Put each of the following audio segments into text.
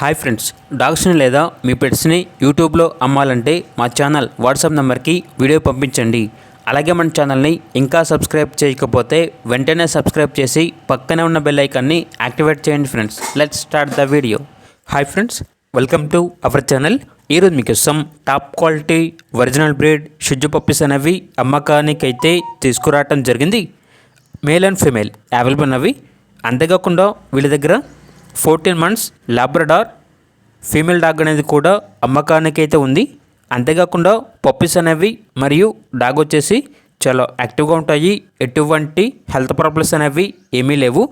Hi friends, డాగ్స్ని లేదా మీ పెట్స్ని యూట్యూబ్లో అమ్మాలంటే మా ఛానల్ వాట్సాప్ నెంబర్కి వీడియో పంపించండి. అలాగే మన ఛానల్ని ఇంకా సబ్స్క్రైబ్ చేయకపోతే వెంటనే సబ్స్క్రైబ్ చేసి పక్కనే ఉన్న బెల్ ఐకాన్ని యాక్టివేట్ చేయండి friends. Let's start the video. Hi friends, welcome to our channel. ఈరోజు మీకోసం top quality original breed shih tzu puppies అనేవి అమ్మకానికైతే తీసుకురావటం జరిగింది. మేల్ అండ్ ఫీమేల్ అవైలబుల్ ఉన్నవి. అంతేకాకుండా వీళ్ళ దగ్గర 14 మంత్స్ లాబ్రడార్ ఫీమేల్ డాగ్ అనేది కూడా అమ్మకానికి అయితే ఉంది. అంతేకాకుండా పప్పీస్ అనేవి మరియు డాగ్ వచ్చేసి చాలా యాక్టివ్గా ఉంటాయి. ఎటువంటి హెల్త్ ప్రాబ్లమ్స్ అనేవి ఏమీ లేవు.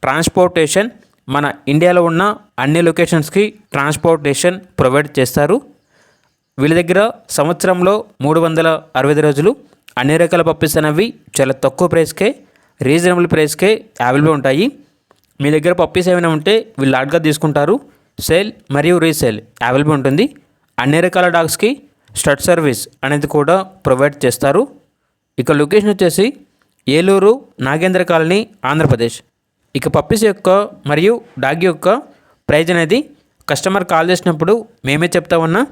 ట్రాన్స్పోర్టేషన్ మన ఇండియాలో ఉన్న అన్ని లొకేషన్స్కి ట్రాన్స్పోర్టేషన్ ప్రొవైడ్ చేస్తారు. వీళ్ళ దగ్గర సంవత్సరంలో 365 రోజులు అన్ని రకాల పప్పీస్ అనేవి చాలా తక్కువ ప్రైస్కే, రీజనబుల్ ప్రైస్కే అవైలబుల్ ఉంటాయి. మీ దగ్గర పప్పీస్ ఏమైనా ఉంటే వీళ్ళు లాట్గా తీసుకుంటారు. సేల్ మరియు రీసేల్ అవైలబుల్ ఉంటుంది. అన్ని రకాల డాగ్స్కి స్టడ్ సర్వీస్ అనేది కూడా ప్రొవైడ్ చేస్తారు. ఇక లొకేషన్ వచ్చేసి ఏలూరు నాగేంద్ర కాలనీ, ఆంధ్రప్రదేశ్. ఇక పప్పీస్ యొక్క మరియు డాగ్ యొక్క ప్రైజ్ అనేది కస్టమర్ కాల్ చేసినప్పుడు మేమే చెప్తా ఉన్నా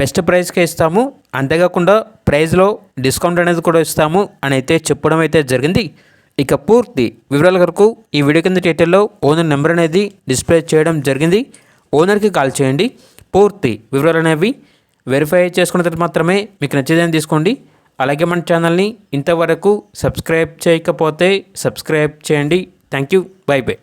బెస్ట్ ప్రైస్కే ఇస్తాము. అంతేకాకుండా ప్రైజ్లో డిస్కౌంట్ అనేది కూడా ఇస్తాము అని అయితే చెప్పడం అయితే జరిగింది. ఇక పూర్తి వివరాల వరకు ఈ వీడియో కింద టైటిల్లో ఓనర్ నెంబర్ అనేది డిస్ప్లే చేయడం జరిగింది. ఓనర్కి కాల్ చేయండి. పూర్తి వివరాలు అనేవి వెరిఫై చేసుకున్న తర్వాత మాత్రమే మీకు నచ్చేదని తీసుకోండి. అలాగే మన ఛానల్ని ఇంతవరకు సబ్స్క్రైబ్ చేయకపోతే సబ్స్క్రైబ్ చేయండి. Thank you. By by.